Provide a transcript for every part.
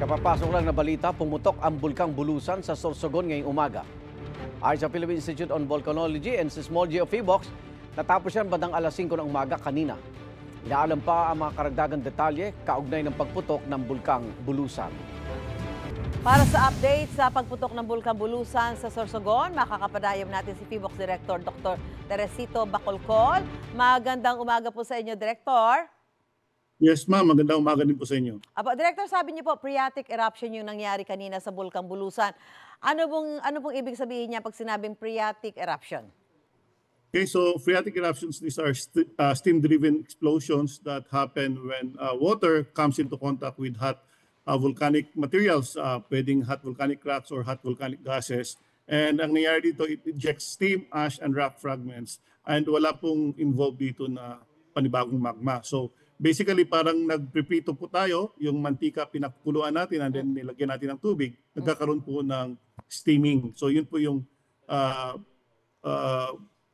Kapapasok lang na balita, pumutok ang bulkang Bulusan sa Sorsogon ngayong umaga. Ayon sa Philippine Institute on Volcanology and Seismology of PHIVOLCS, natapos yan bandang alas 5 ng umaga kanina. Inaalam pa ang mga karagdagang detalye kaugnay ng pagputok ng bulkang Bulusan. Para sa update sa pagputok ng bulkang Bulusan sa Sorsogon, makakapadayam natin si PHIVOLCS Director Dr. Teresito Bacolcol. Magandang umaga po sa inyo, Director. Yes, ma'am. Magandang umaga din po sa inyo. Director, sabi niyo po, phreatic eruption yung nangyari kanina sa bulkang Bulusan. Ano pong ibig sabihin niya pag sinabing phreatic eruption? Okay, so phreatic eruptions, these are steam-driven explosions that happen when water comes into contact with hot volcanic materials, pwedeng hot volcanic rocks or hot volcanic gases. And ang nangyari dito, it ejects steam, ash, and rock fragments. And wala pong involved dito na panibagong magma. So basically, parang nagprepito po tayo, yung mantika pinakuluan natin and then nilagyan natin ng tubig, nagkakaroon po ng steaming. So yun po yung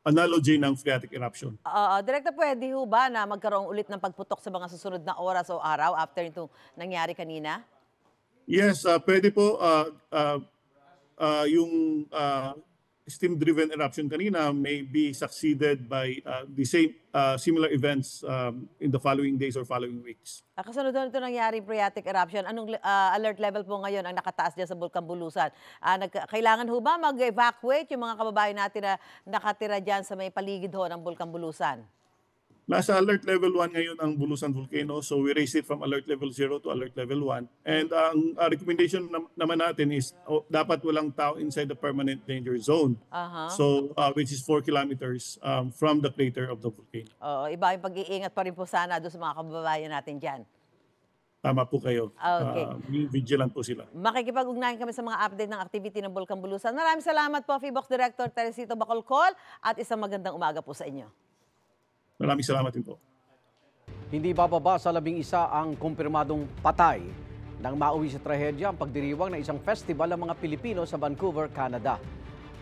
analogy ng phreatic eruption. Director, pwede ho ba na magkaroon ulit ng pagputok sa mga susunod na oras o araw after itong nangyari kanina? Yes, pwede po. Yung steam-driven eruption kanina may be succeeded by the same similar events in the following days or following weeks. Kasunod ito nangyari phreatic eruption. Anong alert level po ngayon ang nakataas dyan sa bulkang Bulusan? Kailangan ho ba mag-evacuate yung mga kababayan natin na nakatira dyan sa may paligid ho ng bulkang Bulusan? Nasa alert level 1 ngayon ang Bulusan Volcano. So we raised it from alert level 0 to alert level 1. And ang recommendation naman natin is dapat walang tao inside the permanent danger zone. So which is 4 kilometers from the crater of the volcano. Iba yung pag-iingat pa rin po sana doon sa mga kababayan natin dyan. Tama po kayo. Okay. Vigilant po sila. Makikipag-ugnayan kami sa mga update ng activity ng Bulkang Bulusan. Maraming salamat po, PHIVOLCS Director Teresito Bacolcol, at isang magandang umaga po sa inyo. Maraming salamat din po. Hindi bababa sa 11 ang kumpirmadong patay nang mauwi sa trahedya ang pagdiriwang ng isang festival ng mga Pilipino sa Vancouver, Canada.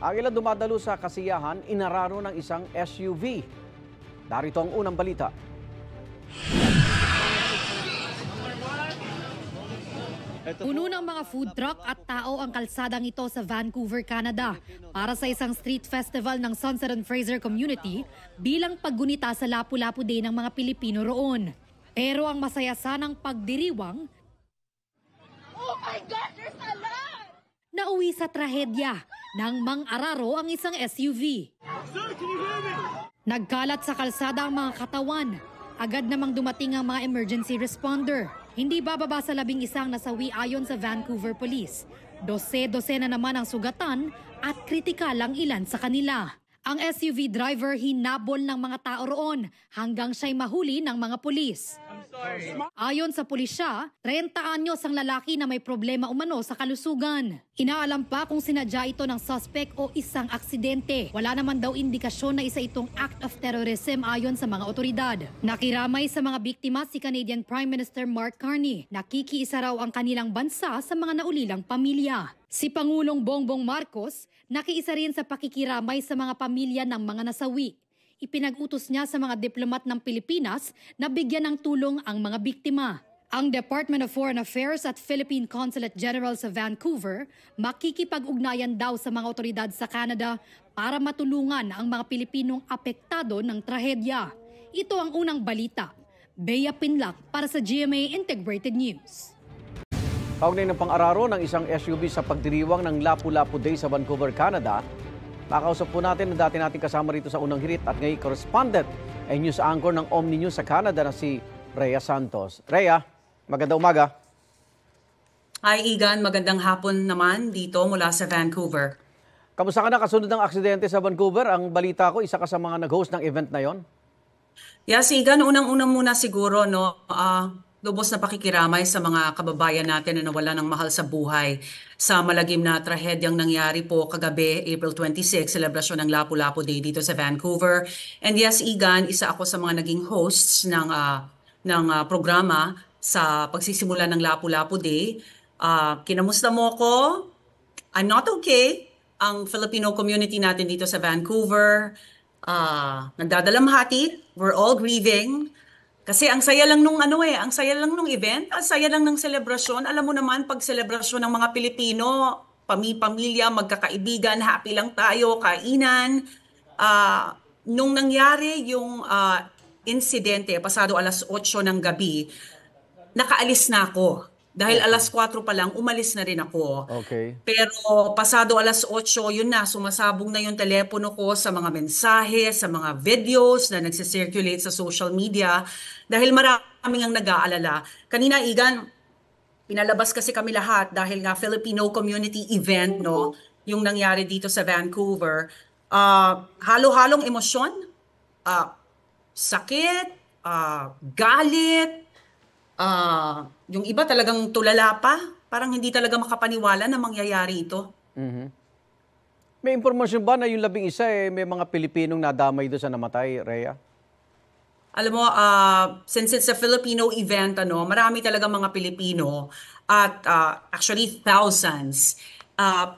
Ang ilang dumadalo sa kasiyahan, inararo ng isang SUV. Narito ang unang balita. Puno ng mga food truck at tao ang kalsadang ito sa Vancouver, Canada para sa isang street festival ng Sunset and Fraser community bilang paggunita sa Lapu-Lapu Day ng mga Pilipino roon. Pero ang masaya sanang pagdiriwang, oh my God, there's a lot! Nauwi sa trahedya nang mang-araro ang isang SUV. Sir, can you hear me? Nagkalat sa kalsada ang mga katawan. Agad namang dumating ang mga emergency responder. Hindi bababa sa 11 nasawi ayon sa Vancouver Police. 12 na naman ang sugatan at kritikal ang ilan sa kanila. Ang SUV driver hinabol ng mga tao roon hanggang siya'y mahuli ng mga pulis. Ayon sa pulisya, 30 anyos ang lalaki na may problema umano sa kalusugan. Inaalam pa kung sinadya ito ng suspect o isang aksidente. Wala naman daw indikasyon na isa itong act of terrorism ayon sa mga otoridad. Nakiramay sa mga biktima si Canadian Prime Minister Mark Carney. Nakikiisa raw ang kanilang bansa sa mga naulilang pamilya. Si Pangulong Bongbong Marcos nakiisa rin sa pakikiramay sa mga pamilya ng mga nasawi. Ipinag-utos niya sa mga diplomat ng Pilipinas na bigyan ng tulong ang mga biktima. Ang Department of Foreign Affairs at Philippine Consulate General sa Vancouver makikipag-ugnayan daw sa mga otoridad sa Canada para matulungan ang mga Pilipinong apektado ng trahedya. Ito ang unang balita. Bea Pinlac para sa GMA Integrated News. Kaugnay ng pang-araro ng isang SUV sa pagdiriwang ng Lapu-Lapu Day sa Vancouver, Canada, makausap po natin na dati natin kasama rito sa Unang Hirit at ngayon correspondent ay news anchor ng Omni News sa Canada na si Rhea Santos. Rhea, magandang umaga. Hi Igan, magandang hapon naman dito mula sa Vancouver. Kamusta ka na kasunod ng aksidente sa Vancouver? Ang balita ko, isa ka sa mga nag-host ng event na yon. Yes, Igan, unang-unang muna siguro, no, lubos na pakikiramay sa mga kababayan natin na nawala ng mahal sa buhay sa malagim na trahedyang nangyari po kagabi, April 26, selebrasyon ng Lapu-Lapu Day dito sa Vancouver. And yes, Igan, isa ako sa mga naging hosts ng programa sa pagsisimula ng Lapu-Lapu Day. Kinamusta mo ko? I'm not okay. Ang Filipino community natin dito sa Vancouver, nagdadalamhati. We're all grieving. Kasi ang saya lang nung ano ang saya lang nung event, ang saya lang ng selebrasyon. Alam mo naman, pag selebrasyon ng mga Pilipino, pamilya, magkakaibigan, happy lang tayo, kainan. Nung nangyari yung insidente, pasado alas 8 ng gabi, nakaalis na ako. Dahil alas 4 pa lang, umalis na rin ako. Okay. Pero pasado alas 8, yun na, sumasabog na yung telepono ko sa mga mensahe, sa mga videos na nagsisirculate sa social media. Dahil maraming ang nag-aalala. Kanina, Igan, pinalabas kasi kami lahat dahil nga Filipino community event, no, yung nangyari dito sa Vancouver. Halo-halong emosyon, sakit, galit, yung iba talagang tulala pa, parang hindi talaga makapaniwala na mangyayari ito. May impormasyon ba na yung 11 may mga Pilipinong nadamay doon sa namatay, Rhea? Alam mo, since it's a Filipino event, marami talaga mga Pilipino at actually thousands.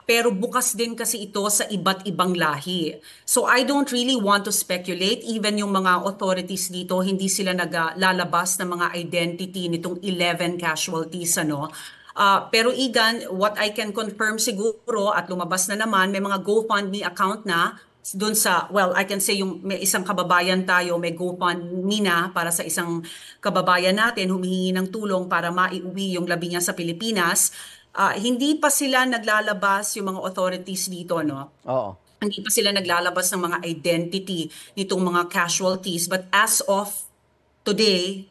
Pero bukas din kasi ito sa iba't ibang lahi. So I don't really want to speculate. Even yung mga authorities dito, hindi sila naglalabas ng mga identity nitong 11 casualties. Pero Igan, what I can confirm siguro at lumabas na naman, may mga GoFundMe account na doon sa, well, I can say yung may isang kababayan tayo, may GoFundMe na para sa isang kababayan natin, humihingi ng tulong para maiuwi yung labi niya sa Pilipinas. Hindi pa sila naglalabas yung mga authorities dito, no? Oo. Hindi pa sila naglalabas ng mga identity nitong mga casualties. But as of today,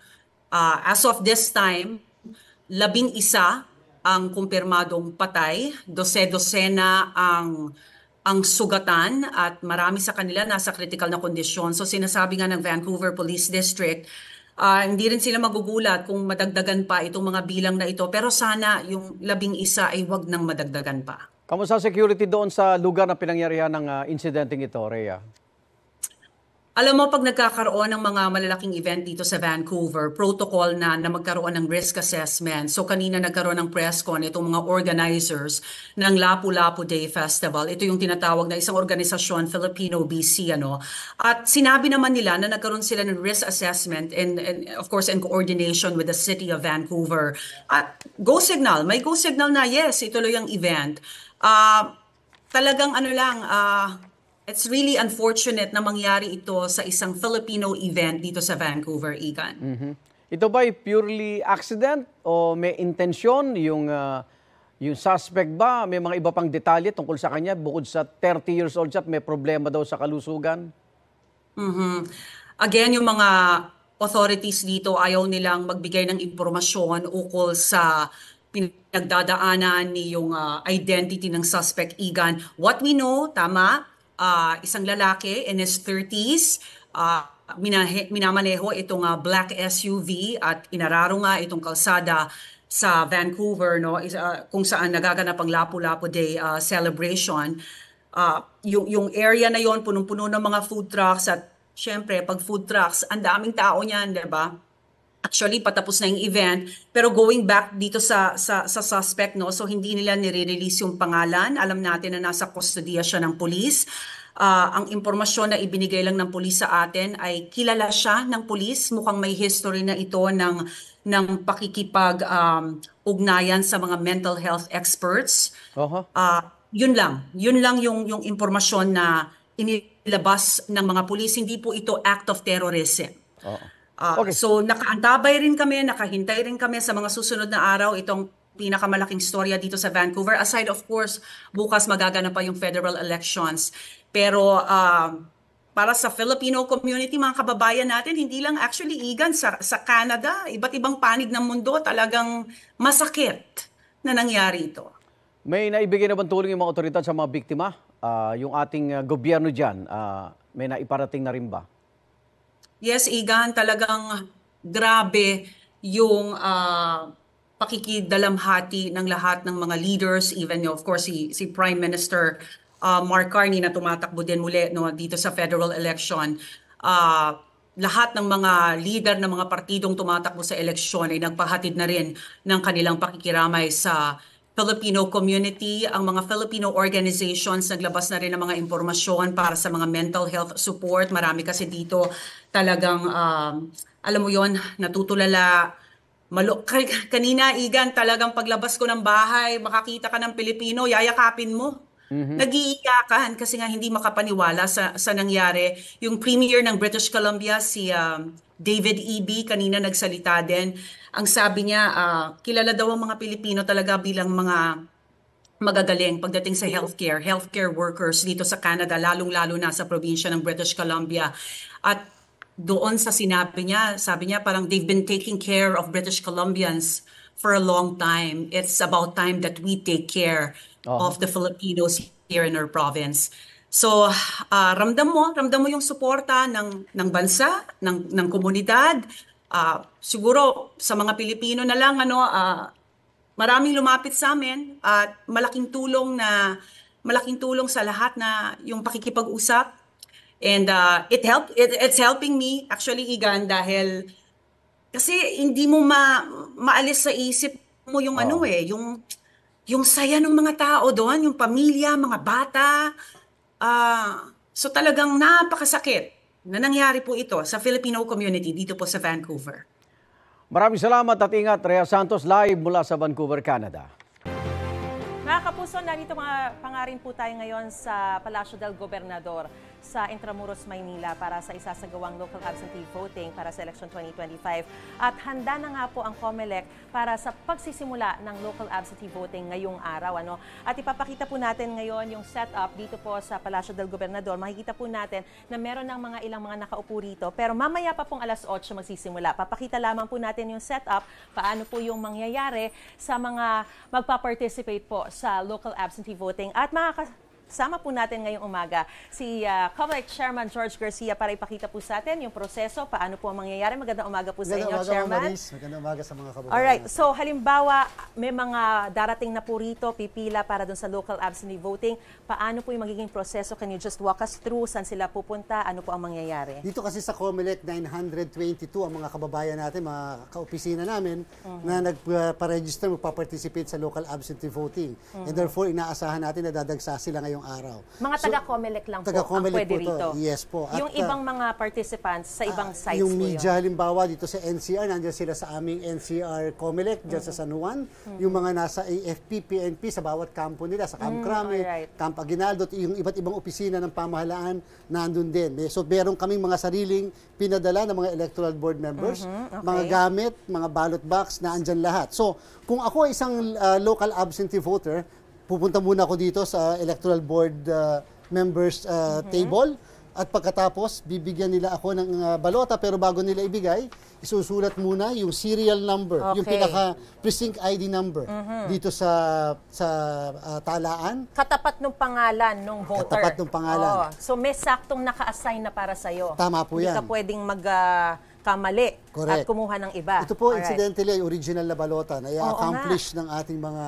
as of this time, 11 ang kumpirmadong patay, 12 ang sugatan at marami sa kanila nasa critical na kondisyon. So sinasabi nga ng Vancouver Police District, hindi rin sila magugulat kung madagdagan pa itong mga bilang na ito. Pero sana yung 11 ay wag nang madagdagan pa. Kamusta security doon sa lugar na pinangyarihan ng insidenteng ito, Rhea? Alam mo, pag nagkakaroon ng mga malalaking event dito sa Vancouver, protocol na magkaroon ng risk assessment. So kanina nagkaroon ng press con itong mga organizers ng Lapu-Lapu Day Festival. Ito yung tinatawag na isang organisasyon, Filipino BC. At sinabi naman nila na nagkaroon sila ng risk assessment and of course in coordination with the City of Vancouver. At go signal, may go signal na yes, ituloy ang event. Talagang it's really unfortunate na mangyari ito sa isang Filipino event dito sa Vancouver, Igan. Ito ba ay purely accident o may intensyon? Yung suspect ba, may mga iba pang detalye tungkol sa kanya bukod sa 30 years old siya at may problema daw sa kalusugan? Again, yung mga authorities dito ayaw nilang magbigay ng impormasyon ukol sa pinagdadaanan ni yung identity ng suspect, Igan. What we know, tama, isang lalaki in his 30s, minamaneho itong black SUV at inararo nga itong kalsada sa Vancouver, no, kung saan nagaganap ang Lapu-Lapu Day celebration. Yung area na yon punong-puno ng mga food trucks at syempre pag food trucks, ang daming tao niyan, 'di ba? Actually, patapos na yung event. Pero going back dito sa suspect, no, so hindi nila nire-release yung pangalan. Alam natin na nasa kustodiya siya ng pulis. Ang impormasyon na ibinigay lang ng pulis sa atin ay kilala siya ng pulis. Mukhang may history na ito ng pakikipag-ugnayan sa mga mental health experts. Yun lang yung impormasyon na inilabas ng mga pulis. Hindi po ito act of terrorism. Okay. So nakaantabay rin kami, nakahintay rin kami sa mga susunod na araw itong pinakamalaking storya dito sa Vancouver. Aside of course, bukas magaganap pa yung federal elections. Pero para sa Filipino community, mga kababayan natin, hindi lang actually Igan sa Canada, iba't ibang panig ng mundo, talagang masakit na nangyari ito. May naibigay na bang tulong yung mga otoridad sa mga biktima? Yung ating gobyerno dyan, may naiparating na rin ba? Yes, Igan, talagang grabe yung pakikidalamhati ng lahat ng mga leaders, even of course si Prime Minister Mark Carney na tumatakbo din muli, no, dito sa federal election. Lahat ng mga leader ng mga partidong tumatakbo sa eleksyon ay nagpahatid na rin ng kanilang pakikiramay sa Filipino community, ang mga Filipino organizations naglabas na rin ng mga impormasyon para sa mga mental health support. Marami kasi dito talagang, alam mo yon, natutulala. Kanina, Igan, talagang paglabas ko ng bahay, makakita ka ng Pilipino, yayakapin mo. Nag-iiyakan kasi nga hindi makapaniwala sa nangyari. Yung Premier ng British Columbia, si David E.B., kanina nagsalita din. Ang sabi niya, kilala daw ang mga Pilipino talaga bilang mga magagaling pagdating sa healthcare workers dito sa Canada, lalong-lalo na sa probinsya ng British Columbia. At doon sa sabi niya parang they've been taking care of British Columbians for a long time. It's about time that we take care of the Filipinos here in our province. So, ramdam mo yung suporta ng bansa, ng komunidad. Siguro sa mga Pilipino na lang, maraming lumapit sa amin at malaking tulong sa lahat na yung pakikipag-usap. And it's helping me actually, Igan, dahil kasi hindi mo maalis sa isip mo yung yung saya ng mga tao doon, yung pamilya, mga bata. So talagang napakasakit na nangyari po ito sa Filipino community dito po sa Vancouver. Maraming salamat at ingat. Rhea Santos live mula sa Vancouver, Canada. Mga kapuso, narito mga pangarin po tayo ngayon sa Palacio del Gobernador sa Intramuros, Maynila para sa isasagawang local absentee voting para sa election 2025. At handa na nga po ang COMELEC para sa pagsisimula ng local absentee voting ngayong araw. At ipapakita po natin ngayon yung setup dito po sa Palacio del Gobernador. Makikita po natin na meron ng ilang mga nakaupo rito. Pero mamaya pa pong alas 8 magsisimula. Papakita lamang po natin yung setup, paano po yung mangyayari sa mga magpa-participate po sa local absentee voting. At sama po natin ngayong umaga si COMELEC Chairman George Garcia para ipakita po sa atin yung proseso, paano po ang mangyayari. Magandang umaga po sa inyo, Chairman. Magandang umaga sa mga kababayan. Alright, so halimbawa may mga darating na po rito, pipila para dun sa local absentee voting. Paano po yung magiging proseso? Can you just walk us through? Saan sila pupunta? Ano po ang mangyayari? Dito kasi sa COMELEC 922 ang mga kababayan natin, mga kaopisina namin na nagpa-register, magpa-participate sa local absentee voting. And therefore, inaasahan natin na dadagsa sila ngayong araw. Mga taga-COMELEC lang po ang pwede rito. Yes po. At, yung ibang mga participants sa ibang sites yung po media, halimbawa dito sa NCR, nandiyan sila sa aming NCR COMELEC, dyan sa San Juan. Yung mga nasa AFP, PNP, sa bawat kampo nila, sa Camp Crame, Camp Aguinaldo, yung iba't ibang opisina ng pamahalaan, nandun din. So, meron kaming mga sariling pinadala ng mga electoral board members, mga gamit, mga ballot box, naandyan lahat. So, kung ako isang local absentee voter, pupunta muna ako dito sa electoral board members table at pagkatapos bibigyan nila ako ng balota, pero bago nila ibigay, isusulat muna yung serial number, yung pinaka precinct ID number dito sa talaan. Katapat ng pangalan ng voter. Katapat ng pangalan. So may saktong naka-assign na para sa'yo. Tama po yan. Hindi ka pwedeng kamali at kumuha ng iba. Ito po, incidentally, ay original na balota na i-accomplish ng ating mga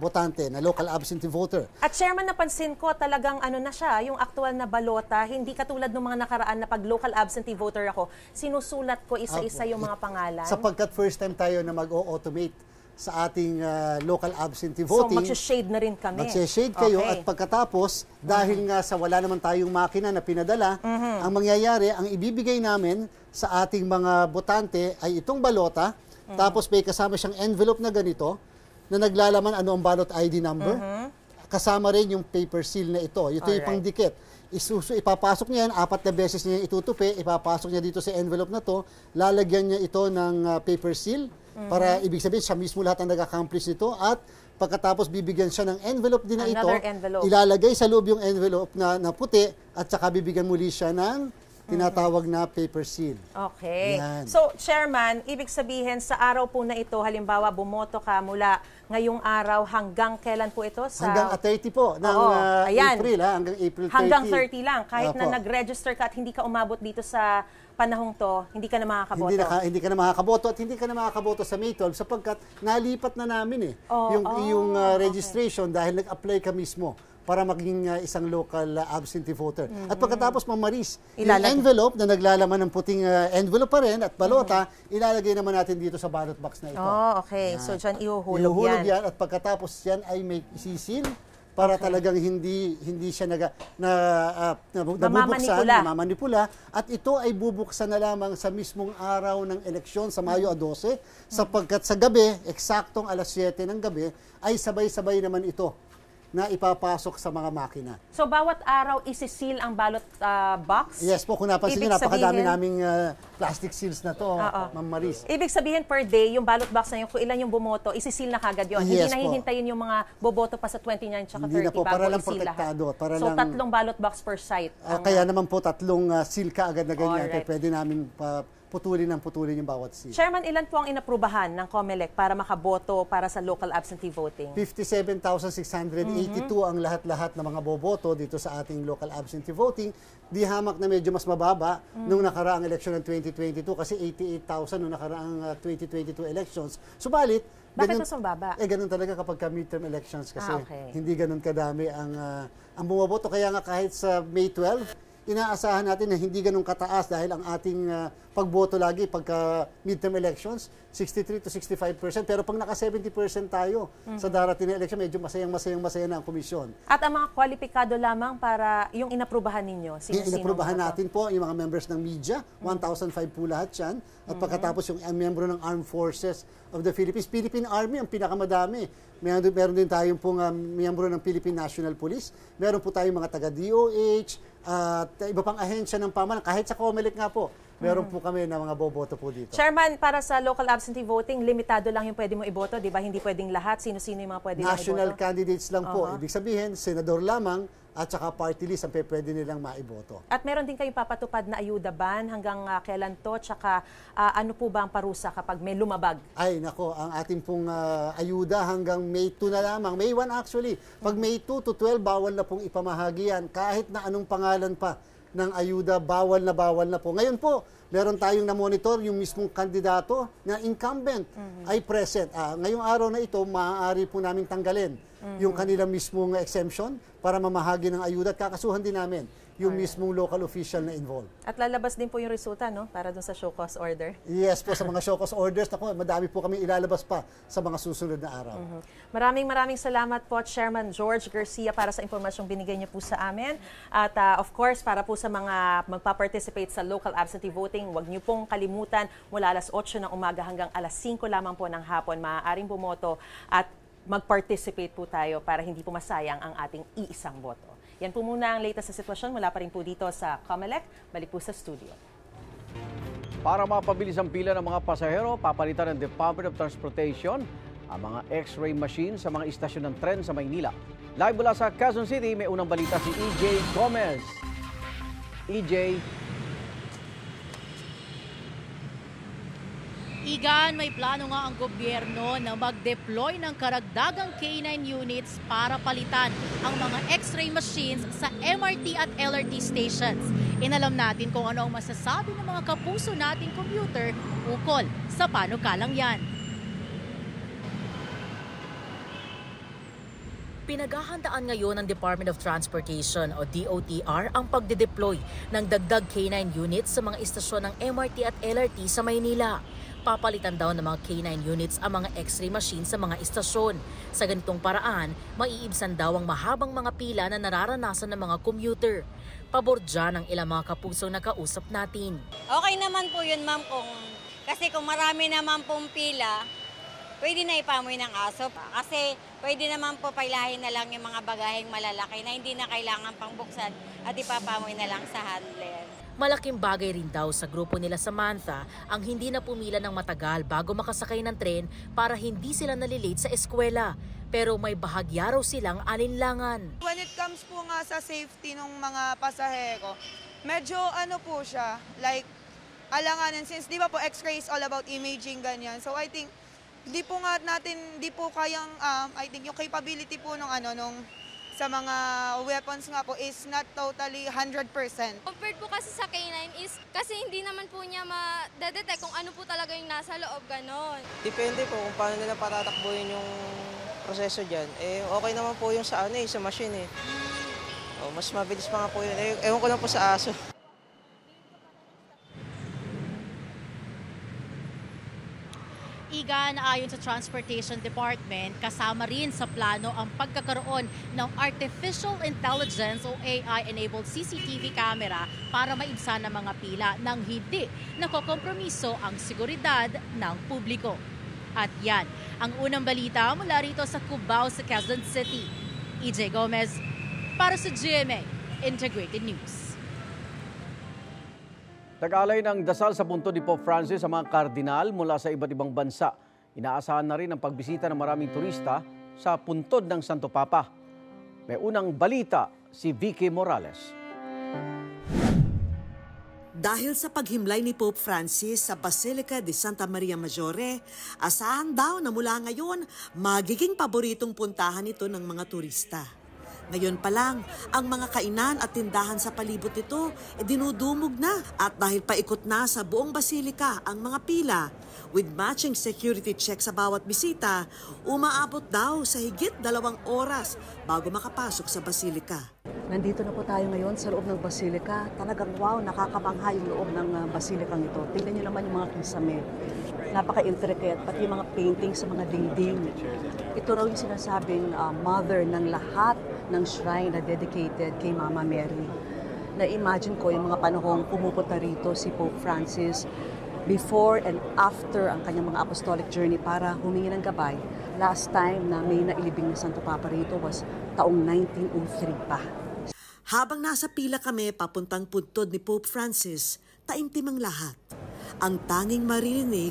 botante na local absentee voter. At Chairman, napansin ko talagang na siya, yung actual na balota, hindi katulad ng mga nakaraan na pag local absentee voter ako, sinusulat ko isa-isa yung mga pangalan. Sapagkat first time tayo na mag-automate sa ating local absentee voting. So, magsha-shade na rin kami. Magsha-shade kayo at pagkatapos, dahil nga sa wala naman tayong makina na pinadala, ang mangyayari, ang ibibigay namin sa ating mga botante ay itong balota, tapos may kasama siyang envelope na ganito, na naglalaman ano ang ballot ID number, kasama rin yung paper seal na ito. Ito yung pangdikit. Ipapasok niya yan, 4 na beses niya itutupi, ipapasok niya dito sa envelope na to, lalagyan niya ito ng paper seal, para ibig sabihin siya mismo lahat ang nag-accomplish nito, at pagkatapos bibigyan siya ng envelope din na ito, ilalagay sa loob yung envelope na puti, at saka bibigyan muli siya ng tinatawag na paper seal. Okay. Yan. So, Chairman, ibig sabihin sa araw po na ito, halimbawa bumoto ka mula ngayong araw hanggang kailan po ito? Hanggang 30 po ng April, hanggang April 30. Hanggang 30 lang. Kahit na nag-register ka at hindi ka umabot dito sa panahong to, hindi ka na makakaboto. Hindi ka na makakaboto at hindi ka na makakaboto sa May 12 sapagkat nalipat na namin yung registration dahil nag-apply ka mismo para maging isang local absentee voter. At pagkatapos, Ma'am Maris, yung Ilalagay. envelope na naglalaman ng puting envelope pa rin at balota, ilalagay naman natin dito sa ballot box na ito. Oh, okay. So, dyan ihuhulog Ihuhulog yan. yan at pagkatapos yan ay may isisil para talagang hindi siya nabubuksan, namamanipula. At ito ay bubuksan na lamang sa mismong araw ng eleksyon sa Mayo 12 sapagkat sa gabi, eksaktong alas 7 ng gabi, ay sabay-sabay naman ito na ipapasok sa mga makina. So, bawat araw isisil ang ballot box? Yes po, kung napansin Ibig nyo, napakadami sabihin- naming plastic seals na to, Oo. Ma'am Maris. Ibig sabihin per day, yung ballot box na yun, kung ilan yung bumoto, isisil na kagad yun. Hindi Yes po. nahihintayin yung mga boboto pa sa 29 tsaka 30 Hindi na po, bago para lang isil lahat. protektado, para So, lang- 3 ballot box per site. Kaya naman po 3 seal ka agad na ganyan. Alright. Kaya pwede namin putulin yung bawat seal. Chairman, ilan po ang inaprubahan ng COMELEC para makaboto para sa local absentee voting? 57,682 ang lahat-lahat ng mga boboto dito sa ating local absentee voting. Di hamak na medyo mas mababa nung nakaraang eleksyon ng 2022 kasi 88,000 nung nakaraang 2022 elections. Subalit, Bakit mas mababa? ganun talaga kapag midterm elections kasi Okay. hindi ganun kadami ang bumoboto. Kaya nga kahit sa May 12, inaasahan natin na hindi ganun kataas dahil ang ating pagboto lagi pagka midterm elections, 63 to 65%. Pero pag naka 70% tayo sa darating na election, medyo masaya na ang komisyon. At ang mga kwalipikado lamang para yung inaprubahan ninyo? Sino-sino? Inaprubahan mga to? natin po yung mga members ng media, 1,005 po lahat yan. At pagkatapos yung membro ng Armed Forces of the Philippines, Philippine Army ang pinakamadami. Meron din tayong pong miyembro ng Philippine National Police. Meron po tayong mga taga-DOH, at iba pang ahensya ng pamahalaan. Kahit sa COMELEC nga po, meron po kami na mga boboto po dito. Chairman, para sa local absentee voting, limitado lang yung pwede mo iboto, di ba? Hindi pwedeng lahat. Sino-sino yung mga pwede lang National iboto? candidates lang po. Ibig sabihin, senador lamang at saka party list ang pwede nilang maiboto. At meron din kayong papatupad na ayuda ban hanggang kailan to? Tsaka ano po ba ang parusa kapag may lumabag? Ay, nako, ang ating pong ayuda hanggang May 2 na lamang. May 1 actually. Pag May 2 to 12, bawal na pong ipamahagi yan. Kahit na anong pangalan pa ng ayuda, bawal na po. Ngayon po, meron tayong na-monitor yung mismong kandidato na incumbent ay present. Ngayong araw na ito, maaari po namin tanggalin yung kanilang mismong exemption para mamahagi ng ayuda at kakasuhan din namin yung mismong local official na involved. At lalabas din po yung resulta, no? Para dun sa show cause order. Yes po, sa mga show cause orders, nako, madami po kami ilalabas pa sa mga susunod na araw. Maraming salamat po, Chairman George Garcia, para sa impormasyong binigay niyo po sa amin. At of course, para po sa mga magpa-participate sa local absentee voting, huwag niyo pong kalimutan, mula alas 8 ng umaga hanggang alas 5 lamang po ng hapon, maaaring bumoto at mag-participate po tayo para hindi po masayang ang ating iisang boto. Yan po muna ang latest sa sitwasyon. Mula pa rin po dito sa COMELEC. Balik po sa studio. Para mapabilis ang pila ng mga pasahero, papalitan ng Department of Transportation ang mga X-ray machine sa mga istasyon ng tren sa Maynila. Live mula sa Quezon City, may unang balita si EJ Gomez. EJ. Igan, may plano nga ang gobyerno na mag-deploy ng karagdagang K9 units para palitan ang mga X-ray machines sa MRT at LRT stations. Inalam natin kung ano ang masasabi ng mga kapuso nating commuter ukol sa panukalang yan. Pinaghahandaan ngayon ng Department of Transportation o DOTR ang pagde-deploy ng dagdag K9 units sa mga istasyon ng MRT at LRT sa Maynila. Papalitan daw ng mga K9 units ang mga X-ray machine sa mga istasyon. Sa ganitong paraan, maiibsan daw ang mahabang mga pila na nararanasan ng mga commuter. Pabor dyan ang ilang mga kapusong nakausap natin. Okay naman po yun, ma'am, kasi kung marami naman pong pila, pwede na ipamoy ng aso. Kasi pwede naman po pailahin na lang yung mga bagaheng malalaki na hindi na kailangan pang buksan at ipapamoy na lang sa handler. Malaking bagay rin daw sa grupo nila Samantha ang hindi na pumila ng matagal bago makasakay ng tren para hindi sila nalilate sa eskwela. Pero may bahagya raw silang alinlangan. When it comes po nga sa safety ng mga pasahero, medyo po siya, like alanganin since di ba po X-ray is all about imaging ganyan. So I think di po kayang I think yung capability po nung sa mga weapons nga po is not totally 100%. Compared po kasi sa K9 is kasi hindi naman po niya ma-detect kung ano po talaga yung nasa loob, ganon. Depende po kung paano nila patatakbuhin yung proseso dyan. Eh, okay naman po yung sa sa machine eh. Oh, mas mabilis pa nga po yun. Ewan ko lang po sa aso. Igan, ayon sa Transportation Department, kasama rin sa plano ang pagkakaroon ng Artificial Intelligence o AI-enabled CCTV camera para maibsan ang mga pila nang hindi nakokompromiso ang seguridad ng publiko. At yan, ang unang balita mula rito sa Cubao sa Quezon City. EJ Gomez para sa GMA Integrated News. Nag-alay ng dasal sa punto ni Pope Francis sa mga kardinal mula sa iba't ibang bansa. Inaasahan na rin ang pagbisita ng maraming turista sa puntod ng Santo Papa. May unang balita si Vicky Morales. Dahil sa paghimlay ni Pope Francis sa Basilica de Santa Maria Maggiore, asahan daw na mula ngayon magiging paboritong puntahan ito ng mga turista. Ngayon pa lang, ang mga kainan at tindahan sa palibot nito dinudumog na at dahil paikot na sa buong basilika ang mga pila, with matching security check sa bawat bisita, umaabot daw sa higit 2 oras bago makapasok sa basilika. Nandito na po tayo ngayon sa loob ng basilika. Talagang wow, nakakabangha yung loob ng basilikang ito. Tingnan niyo naman yung mga kisame. Napaka-intricate, pati yung mga painting sa mga dingding. Ito raw yung sinasabing mother ng lahat ng shrine na dedicated kay Mama Mary. Na-imagine ko yung mga panahong pumupunta rito si Pope Francis before and after ang kanyang mga apostolic journey para humingi ng gabay. Last time na may nailibing na Santo Papa rito was taong 1903 pa. Habang nasa pila kami papuntang puntod ni Pope Francis, taimtim ang lahat. Ang tanging maririnig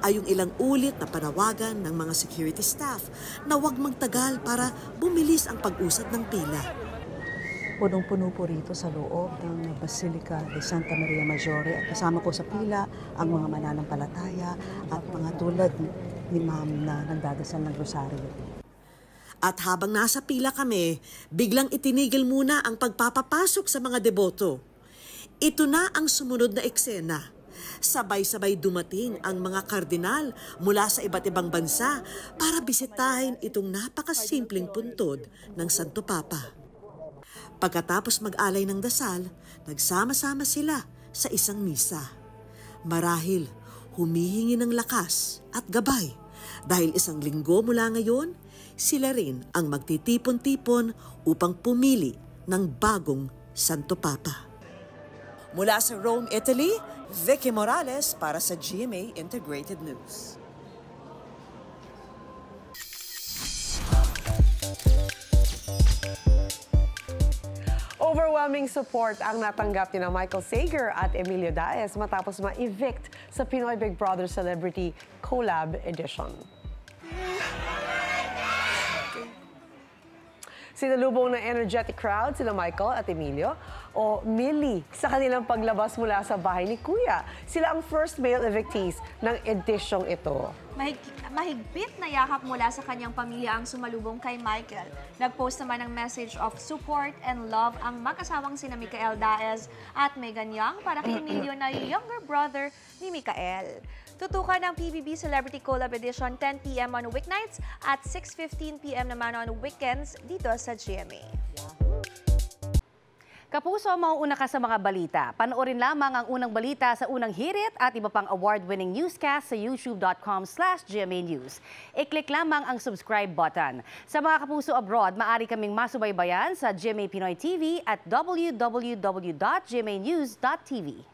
ay yung ilang ulit na panawagan ng mga security staff na huwag magtagal para bumilis ang pag-usad ng pila. Punong-puno po rito sa loob ng Basilica de Santa Maria Maggiore at kasama ko sa pila ang mga mananampalataya at mga tulad ni Ma'am na nagdadasal ng rosaryo. At habang nasa pila kami, biglang itinigil muna ang pagpapapasok sa mga deboto. Ito na ang sumunod na eksena. Sabay-sabay dumating ang mga kardinal mula sa iba't ibang bansa para bisitahin itong napakasimpleng puntod ng Santo Papa. Pagkatapos mag-alay ng dasal, nagsama-sama sila sa isang misa. Marahil, humihingi ng lakas at gabay dahil isang linggo mula ngayon, sila rin ang magtitipon-tipon upang pumili ng bagong Santo Papa. Mula sa Rome, Italy, Vicky Morales para sa GMA Integrated News. Overwhelming support ang natanggap ni Michael Sager at Emilio Daez matapos ma-evict sa Pinoy Big Brother Celebrity Collab Edition. Sinalubong ng energetic crowd sila Michael at Emilio o Millie sa kanilang paglabas mula sa bahay ni Kuya. Sila ang first male evictees ng edisyong ito. Mahigpit na yakap mula sa kanyang pamilya ang sumalubong kay Michael. Nag-post naman ng message of support and love ang mag-asawang sina Micael Daez at Megan Young para kay Emilio na younger brother ni Micael. Tutukan ng PBB Celebrity Collab Edition 10 p.m. on weeknights at 6:15 p.m. naman on weekends dito sa GMA. Kapuso, mauuna ka sa mga balita. Panoorin lamang ang unang balita sa unang hirit at iba pang award-winning newscast sa youtube.com/GMA News. I-click lamang ang subscribe button. Sa mga kapuso abroad, maaari kaming masubaybayan sa GMA Pinoy TV at www.gmanews.tv.